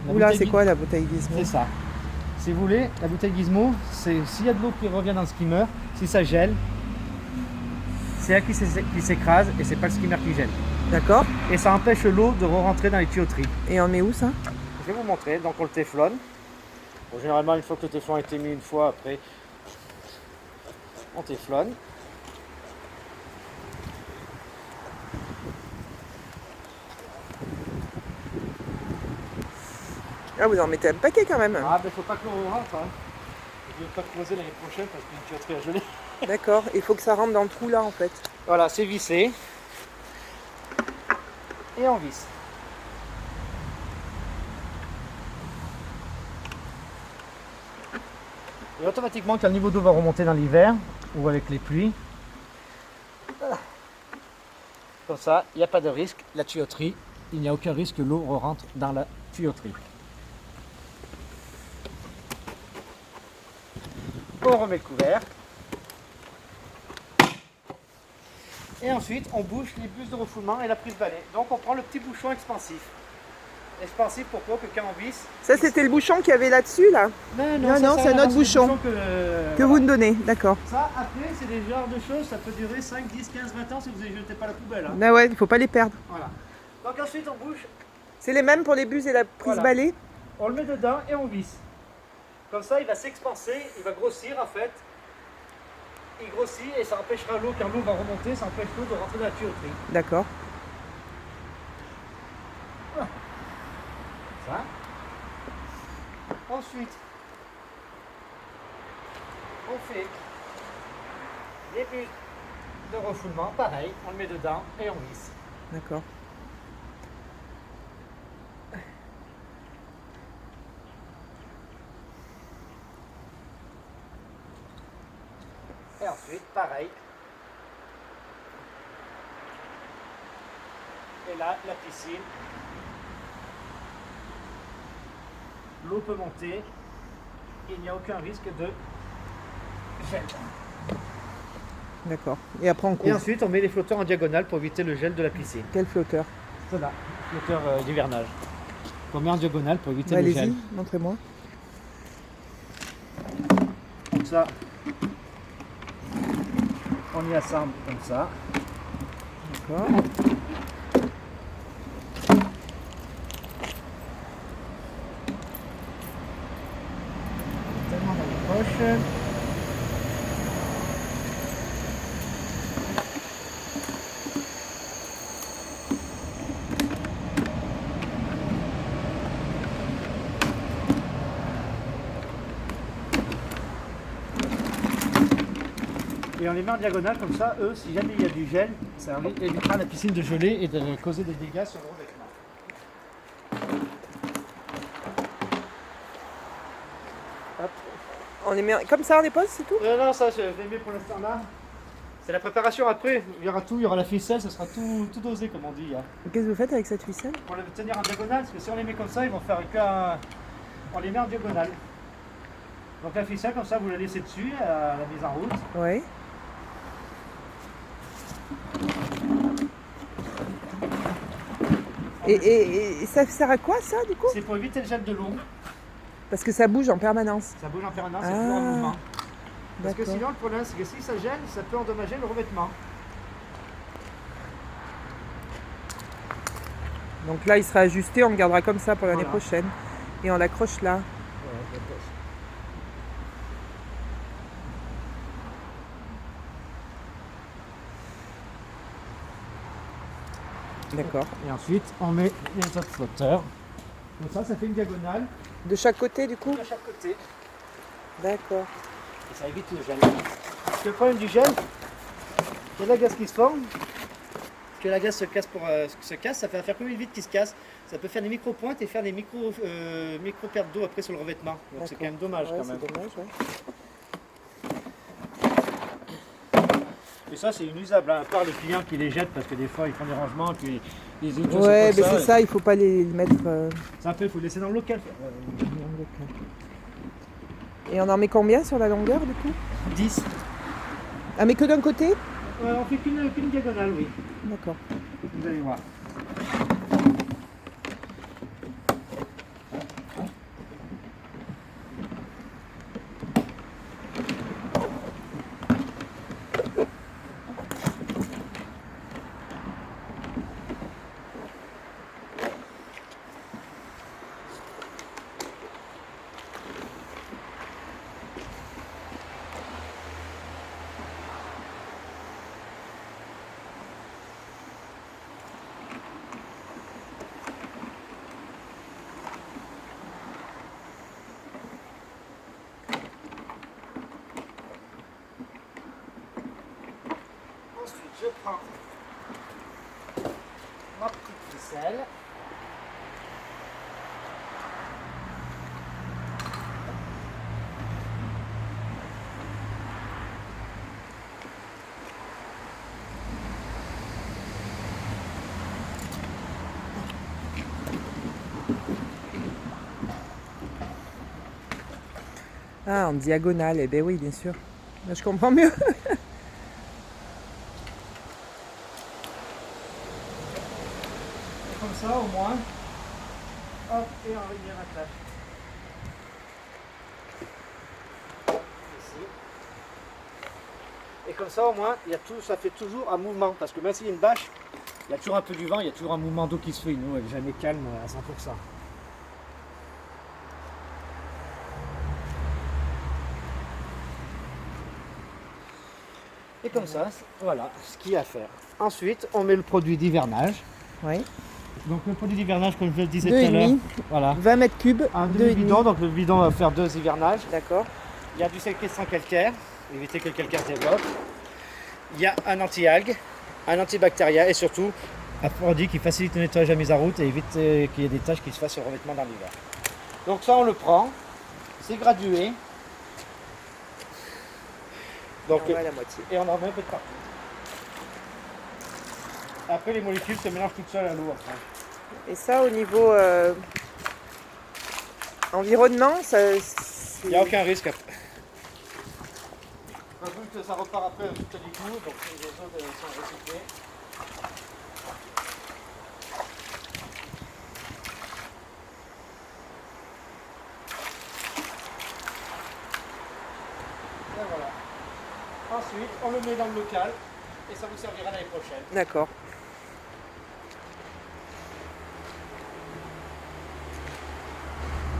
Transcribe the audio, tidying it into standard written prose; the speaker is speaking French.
Oula, c'est quoi la bouteille Gizmo? C'est ça. Si vous voulez, la bouteille Gizmo, c'est s'il y a de l'eau qui revient dans le skimmer, si ça gèle, c'est elle qui s'écrase et c'est pas le skimmer qui gèle. D'accord. Et ça empêche l'eau de rentrer dans les tuyauteries. Et on met où ça? Je vais vous montrer. Donc on le téflonne. Bon, généralement, une fois que le téflon a été mis une fois, après, on téflonne. Ah, vous en mettez un paquet quand même. Ah, ben faut pas que l'eau rentre. Hein. Je ne vais pas creuser l'année prochaine parce qu'une tuyauterie a gelé. D'accord. Il faut que ça rentre dans le trou là en fait. Voilà, c'est vissé. Et on visse. Et automatiquement, quand le niveau d'eau va remonter dans l'hiver, ou avec les pluies, comme ça, il n'y a pas de risque. La tuyauterie, il n'y a aucun risque que l'eau rentre dans la tuyauterie. On remet le couvercle. Et ensuite, on bouche les bus de refoulement et la prise balai. Donc, on prend le petit bouchon expansif. Expansif, pourquoi? Que quand on visse... Ça, c'était le bouchon qu'il y avait là-dessus là? Non, c'est notre bouchon que vous nous donnez. D'accord. Ça, après, c'est des genres de choses, ça peut durer 5, 10, 15, 20 ans si vous ne les jetez pas à la poubelle. Hein. Ah ouais, il ne faut pas les perdre. Voilà. Donc ensuite, on bouche. C'est les mêmes pour les bus et la prise Voilà. balai? On le met dedans et on visse. Comme ça, il va s'expanser, il va grossir en fait. Il grossit et ça empêchera l'eau, quand l'eau va remonter, ça empêche l'eau de rentrer dans la tuyauterie. D'accord. Voilà. Ça. Ensuite, on fait les bus de refoulement, pareil, on le met dedans et on visse. D'accord. Et ensuite, pareil. Et là, la piscine. L'eau peut monter. Il n'y a aucun risque de gel. D'accord. Et après on Et couvre. ensuite, on met les flotteurs en diagonale pour éviter le gel de la piscine. Quel flotteur? Cela, flotteur d'hivernage. On met en diagonale pour éviter le gel. Allez-y, montrez-moi. Donc ça, on y assemble comme ça. D'accord. Tellement dans les poches. Et on les met en diagonale comme ça, eux, si jamais il y a du gel, ça évitera la piscine de geler et de causer des dégâts sur le revêtement. Hop. On les met comme ça, on les pose, c'est tout? Non, ça je les mets pour l'instant là. C'est la préparation après, il y aura tout, il y aura la ficelle, ça sera tout dosé comme on dit. Hein. Qu'est-ce que vous faites avec cette ficelle? Pour les tenir en diagonale, parce que si on les met comme ça, ils vont faire qu'un... On les met en diagonale. Donc la ficelle, comme ça, vous la laissez dessus à la mise en route. Oui. Et ça sert à quoi ça du coup? C'est pour éviter le gel de l'eau. Parce que ça bouge en permanence. Ça bouge en permanence, c'est toujours en mouvement. Parce que D'accord. sinon, le problème, c'est que si ça gèle, ça peut endommager le revêtement. Donc là, il sera ajusté, on le gardera comme ça pour l'année Voilà. prochaine. Et on l'accroche là. D'accord. Et ensuite, on met les autres flotteurs. Comme ça fait une diagonale De chaque côté du coup? de chaque côté. D'accord. Et ça évite le gel. Parce que le problème du gel, il y a de la glace qui se forme. Que la glace se casse, ça fait faire comme une vitre qui se casse. Ça peut faire des micro-pointes et faire des micro pertes d'eau après sur le revêtement. Donc c'est quand même dommage Ouais, quand même. c'est dommage, ouais. Et ça c'est inusable, hein, à part les clients qui les jettent parce que des fois ils font des rangements puis les autres Ouais, mais c'est ça, il faut pas les mettre Ça un peu, il faut laisser dans le local. dans le local. Et on en met combien sur la longueur du coup? 10. Ah, mais que d'un côté? On fait qu'une diagonale, oui. D'accord. Vous allez voir. prends ma petite ficelle. Ah, en diagonale, eh ben oui, bien sûr. Là, je comprends mieux. Et comme ça, au moins, hop, et on y rattache. Ici. Et comme ça, au moins, il y a tout, ça fait toujours un mouvement. Parce que même s'il y a une bâche, il y a toujours un peu du vent, il y a toujours un mouvement d'eau qui se fait. Nous, elle n'est jamais calme à 100%. Et comme ça, voilà ce qu'il y a à faire. Ensuite, on met le produit d'hivernage. Oui. Donc le produit d'hivernage, comme je le disais Deux tout et à l'heure, demi. voilà. 20 mètres cubes. Un deux et demi. demi-bidon, donc le bidon va faire 2 hivernages. D'accord. Il y a du séquestrant calcaire, éviter que le calcaire se développe. Il y a un anti-algue, un antibactérien et surtout un produit qui facilite le nettoyage à mise en route et évite qu'il y ait des taches qui se fassent sur le revêtement dans l'hiver. Donc ça, on le prend, c'est gradué. Donc, On va à la moitié. et on en met un peu de partout. Après, les molécules se mélangent toutes seules à l'eau. Après. Et ça, au niveau environnement, ça, Il n'y a aucun risque après. Vu que ça repart après avec tout du coup, donc les eaux sont recyclées. Et voilà. Ensuite, on le met dans le local et ça vous servira l'année prochaine. D'accord.